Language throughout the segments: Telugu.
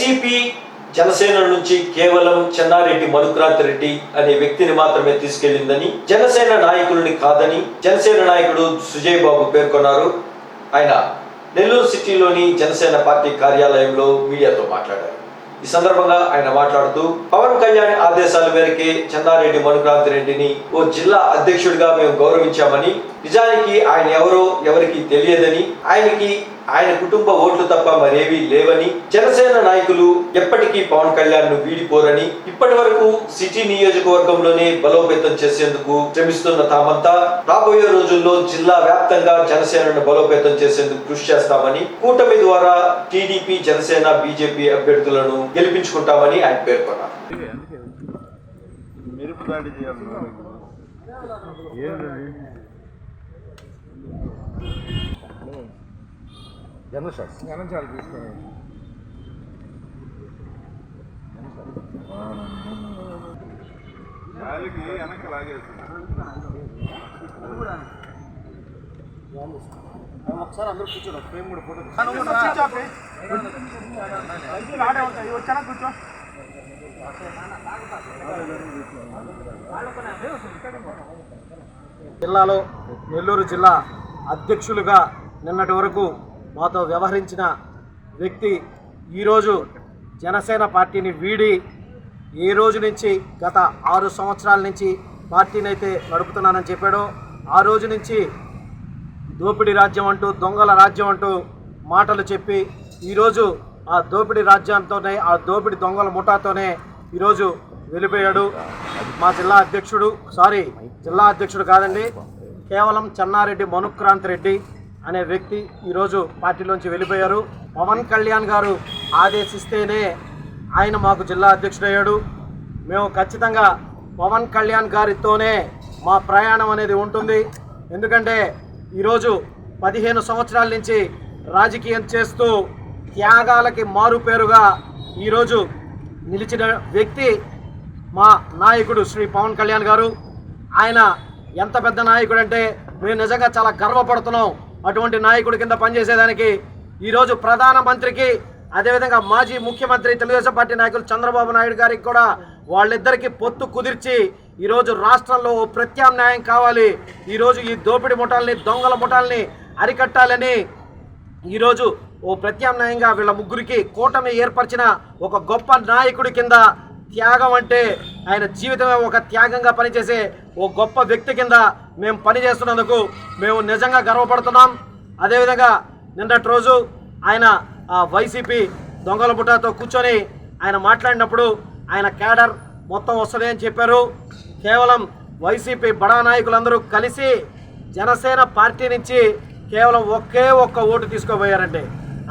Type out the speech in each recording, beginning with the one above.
వైసీపీ జనసేన నుంచి కేవలం చెన్నారెడ్డి మనుక్రాంతి రెడ్డి అనే వ్యక్తిని మాత్రమే తీసుకెళ్లిందని, జనసేన నాయకులని కాదని జనసేన నాయకుడు సుజయ్ బాబు పేర్కొన్నారు. ఆయన నెల్లూరు సిటీలోని జనసేన పార్టీ కార్యాలయంలో మీడియాతో మాట్లాడారు. ఈ సందర్భంగా ఆయన మాట్లాడుతూ, పవన్ కళ్యాణ్ ఆదేశాల మేరకే చెన్నారెడ్డి మనుక్రాంతి రెడ్డిని ఓ జిల్లా అధ్యక్షుడిగా మేము గౌరవించామని, నిజానికి ఆయన ఎవరో ఎవరికి తెలియదని, ఆయన కుటుంబ ఓట్లు తప్ప మరేవీ లేవని, జనసేన నాయకులు ఎప్పటికీ పవన్ కళ్యాణ్ ను వీడిపోరని, ఇప్పటి వరకు సిటీ నియోజకవర్గంలోనే బలోపేతం చేసేందుకు శ్రమిస్తున్న తామంతా రాబోయే రోజుల్లో జిల్లా వ్యాప్తంగా జనసేనను బలోపేతం చేసేందుకు కృషి చేస్తామని, కూటమి ద్వారా టీడీపీ, జనసేన, బీజేపీ అభ్యర్థులను గెలిపించుకుంటామని ఆయన పేర్కొన్నారు. ఒకసారి అందరూ కూర్చోండి, ఫ్రేమ్ కూడా ఫోటో కూర్చో. జిల్లాలో నెల్లూరు జిల్లా అధ్యక్షులుగా నిన్నటి వరకు మాతో వ్యవహరించిన వ్యక్తి ఈరోజు జనసేన పార్టీని వీడి ఏ రోజు నుంచి గత 6 సంవత్సరాల నుంచి పార్టీని అయితే నడుపుతున్నానని చెప్పాడో ఆ రోజు నుంచి దోపిడీ రాజ్యం అంటూ, దొంగల రాజ్యం అంటూ మాటలు చెప్పి ఈరోజు ఆ దోపిడీ రాజ్యంతోనే, ఆ దోపిడీ దొంగల ముఠాతోనే ఈరోజు వెళ్ళిపోయాడు. మా జిల్లా అధ్యక్షుడు కాదండి, కేవలం చెన్నారెడ్డి మనుక్రాంతి రెడ్డి అనే వ్యక్తి ఈరోజు పార్టీలోంచి వెళ్ళిపోయారు. పవన్ కళ్యాణ్ గారు ఆదేశిస్తేనే ఆయన మాకు జిల్లా అధ్యక్షుడయ్యాడు. మేము ఖచ్చితంగా పవన్ కళ్యాణ్ గారితోనే మా ప్రయాణం అనేది ఉంటుంది. ఎందుకంటే ఈరోజు 15 సంవత్సరాల నుంచి రాజకీయం చేస్తూ త్యాగాలకి మారుపేరుగా ఈరోజు నిలిచిన వ్యక్తి మా నాయకుడు శ్రీ పవన్ కళ్యాణ్ గారు. ఆయన ఎంత పెద్ద నాయకుడు అంటే మేము నిజంగా చాలా గర్వపడుతున్నాం. అటువంటి నాయకుడి కింద పనిచేసేదానికి ఈరోజు ప్రధానమంత్రికి, అదేవిధంగా మాజీ ముఖ్యమంత్రి తెలుగుదేశం పార్టీ నాయకులు చంద్రబాబు నాయుడు గారికి కూడా వాళ్ళిద్దరికీ పొత్తు కుదిర్చి ఈరోజు రాష్ట్రంలో ఓ ప్రత్యామ్నాయం కావాలి, ఈరోజు ఈ దోపిడీ ముఠాలని, దొంగల ముఠాలని అరికట్టాలని ఈరోజు ఓ ప్రత్యామ్నాయంగా వీళ్ళ ముగ్గురికి కూటమి ఏర్పరిచిన ఒక గొప్ప నాయకుడి కింద, త్యాగం అంటే ఆయన జీవితమే ఒక త్యాగంగా పనిచేసే ఓ గొప్ప వ్యక్తి కింద మేము పనిచేస్తున్నందుకు మేము నిజంగా గర్వపడుతున్నాం. అదేవిధంగా నిన్నటి రోజు ఆయన వైసీపీ దొంగల ముఠాతో కూర్చొని ఆయన మాట్లాడినప్పుడు ఆయన క్యాడర్ మొత్తం వస్తుంది అని చెప్పారు. కేవలం వైసీపీ బడా నాయకులందరూ కలిసి జనసేన పార్టీ నుంచి కేవలం ఒక్క ఓటు తీసుకోబోయారంటే,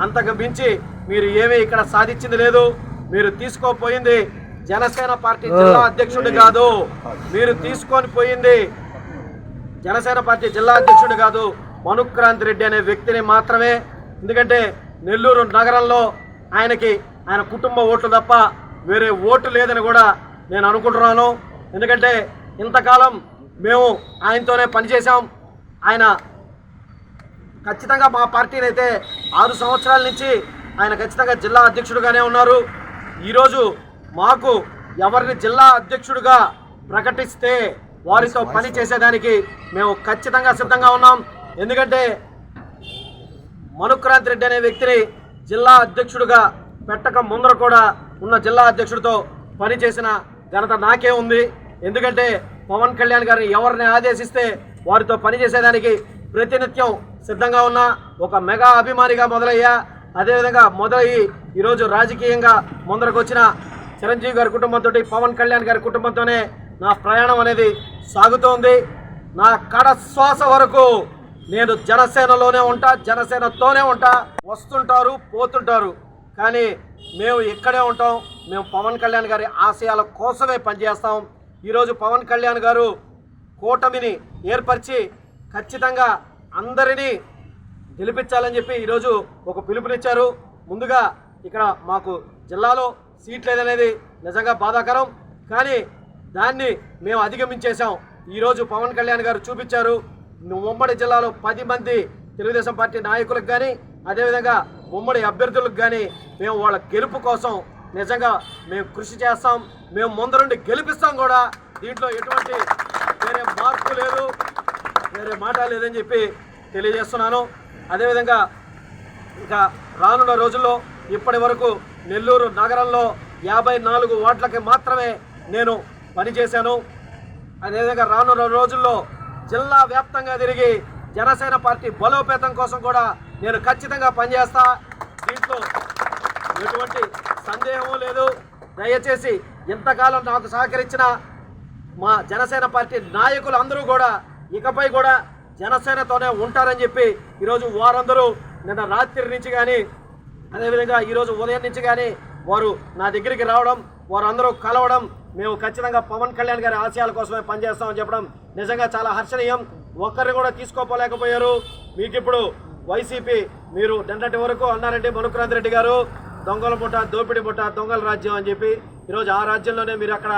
అంతకు మించి మీరు ఏమీ ఇక్కడ సాధించింది లేదు. మీరు తీసుకోపోయింది జనసేన పార్టీ జిల్లా అధ్యక్షుడు కాదు, మీరు తీసుకొని పోయింది జనసేన పార్టీ జిల్లా అధ్యక్షుడు కాదు, మనుక్రాంతి రెడ్డి అనే వ్యక్తిని మాత్రమే. ఎందుకంటే నెల్లూరు నగరంలో ఆయన కుటుంబ ఓట్లు తప్ప వేరే ఓటు లేదని కూడా నేను అనుకుంటున్నాను. ఎందుకంటే ఇంతకాలం మేము ఆయనతోనే పనిచేసాం. ఆయన ఖచ్చితంగా మా పార్టీని అయితే 6 సంవత్సరాల నుంచి ఆయన ఖచ్చితంగా జిల్లా అధ్యక్షుడిగానే ఉన్నారు. ఈరోజు మాకు ఎవరిని జిల్లా అధ్యక్షుడిగా ప్రకటిస్తే వారితో పని చేసేదానికి మేము ఖచ్చితంగా సిద్ధంగా ఉన్నాం. ఎందుకంటే మనుక్రాంతి రెడ్డి అనే వ్యక్తిని జిల్లా అధ్యక్షుడిగా పెట్టక ముందర కూడా ఉన్న జిల్లా అధ్యక్షుడితో పనిచేసిన ఘనత నాకే ఉంది. ఎందుకంటే పవన్ కళ్యాణ్ గారిని ఎవరిని ఆదేశిస్తే వారితో పనిచేసేదానికి ప్రతినిత్యం సిద్ధంగా ఉన్న ఒక మెగా అభిమానిగా మొదలయ్యా. అదేవిధంగా మొదలయ్యి ఈరోజు రాజకీయంగా ముందరకు వచ్చిన చిరంజీవి గారి కుటుంబంతో, పవన్ కళ్యాణ్ గారి కుటుంబంతోనే నా ప్రయాణం అనేది సాగుతోంది. నా కడ శ్వాస వరకు నేను జనసేనలోనే ఉంటా, జనసేనతోనే ఉంటా. వస్తుంటారు, పోతుంటారు, కానీ మేము ఇక్కడే ఉంటాం. మేము పవన్ కళ్యాణ్ గారి ఆశయాల కోసమే పనిచేస్తాం. ఈరోజు పవన్ కళ్యాణ్ గారు కూటమిని ఏర్పరిచి ఖచ్చితంగా అందరినీ గెలిపించాలని చెప్పి ఈరోజు ఒక పిలుపునిచ్చారు. ముందుగా ఇక్కడ మాకు జిల్లాలో సీట్ లేదనేది నిజంగా బాధాకరం, కానీ దాన్ని మేము అధిగమించేశాం. ఈరోజు పవన్ కళ్యాణ్ గారు చూపించారు. ఉమ్మడి జిల్లాలో 10 మంది తెలుగుదేశం పార్టీ నాయకులకు కానీ, అదేవిధంగా ఉమ్మడి అభ్యర్థులకు కానీ మేము వాళ్ళ గెలుపు కోసం నిజంగా మేము కృషి చేస్తాం. మేము ముందరుండి గెలిపిస్తాం కూడా. దీంట్లో ఎటువంటి వేరే మార్పు లేదు, వేరే మాట లేదని చెప్పి తెలియజేస్తున్నాను. అదేవిధంగా ఇక రానున్న రోజుల్లో ఇప్పటి వరకు నెల్లూరు నగరంలో 54 వార్డులకి మాత్రమే నేను పనిచేశాను. అదేవిధంగా రానున్న రోజుల్లో జిల్లా వ్యాప్తంగా తిరిగి జనసేన పార్టీ బలోపేతం కోసం కూడా నేను ఖచ్చితంగా పనిచేస్తా. దీంట్లో ఎటువంటి సందేహం లేదు. దయచేసి ఇంతకాలం నాకు సహకరించిన మా జనసేన పార్టీ నాయకులు అందరూ కూడా ఇకపై కూడా జనసేనతోనే ఉంటారని చెప్పి ఈరోజు వారందరూ నిన్న రాత్రి నుంచి కానీ అదేవిధంగా ఈరోజు ఉదయం నుంచి కానీ వారు నా దగ్గరికి రావడం, వారందరూ కలవడం, మేము ఖచ్చితంగా పవన్ కళ్యాణ్ గారి ఆశయాల కోసమే పనిచేస్తామని చెప్పడం నిజంగా చాలా హర్షణీయం. ఒక్కరిని కూడా తీసుకోపోలేకపోయారు. మీకు ఇప్పుడు వైసీపీ మీరు నిన్నటి వరకు అన్నారంటే మనుక్రాంత్ రెడ్డి గారు దొంగల పుట్ట, దోపిడి పుట్ట, దొంగల రాజ్యం అని చెప్పి ఈరోజు ఆ రాజ్యంలోనే మీరు అక్కడ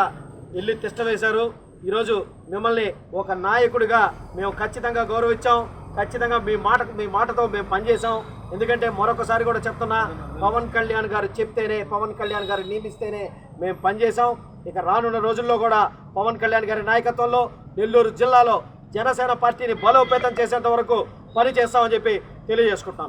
వెళ్ళి తిష్ట వేశారు. ఈరోజు మిమ్మల్ని ఒక నాయకుడిగా మేము ఖచ్చితంగా గౌరవించాం. ఖచ్చితంగా మీ మాటతో మేము పనిచేసాం. ఎందుకంటే మరొకసారి కూడా చెప్తున్నా, పవన్ కళ్యాణ్ గారు చెప్తేనే, పవన్ కళ్యాణ్ గారు నియమిస్తేనే మేము పనిచేసాం. ఇక రానున్న రోజుల్లో కూడా పవన్ కళ్యాణ్ గారి నాయకత్వంలో నెల్లూరు జిల్లాలో జనసేన పార్టీని బలోపేతం చేసేంత వరకు పనిచేస్తామని చెప్పి తెలియజేసుకుంటాం.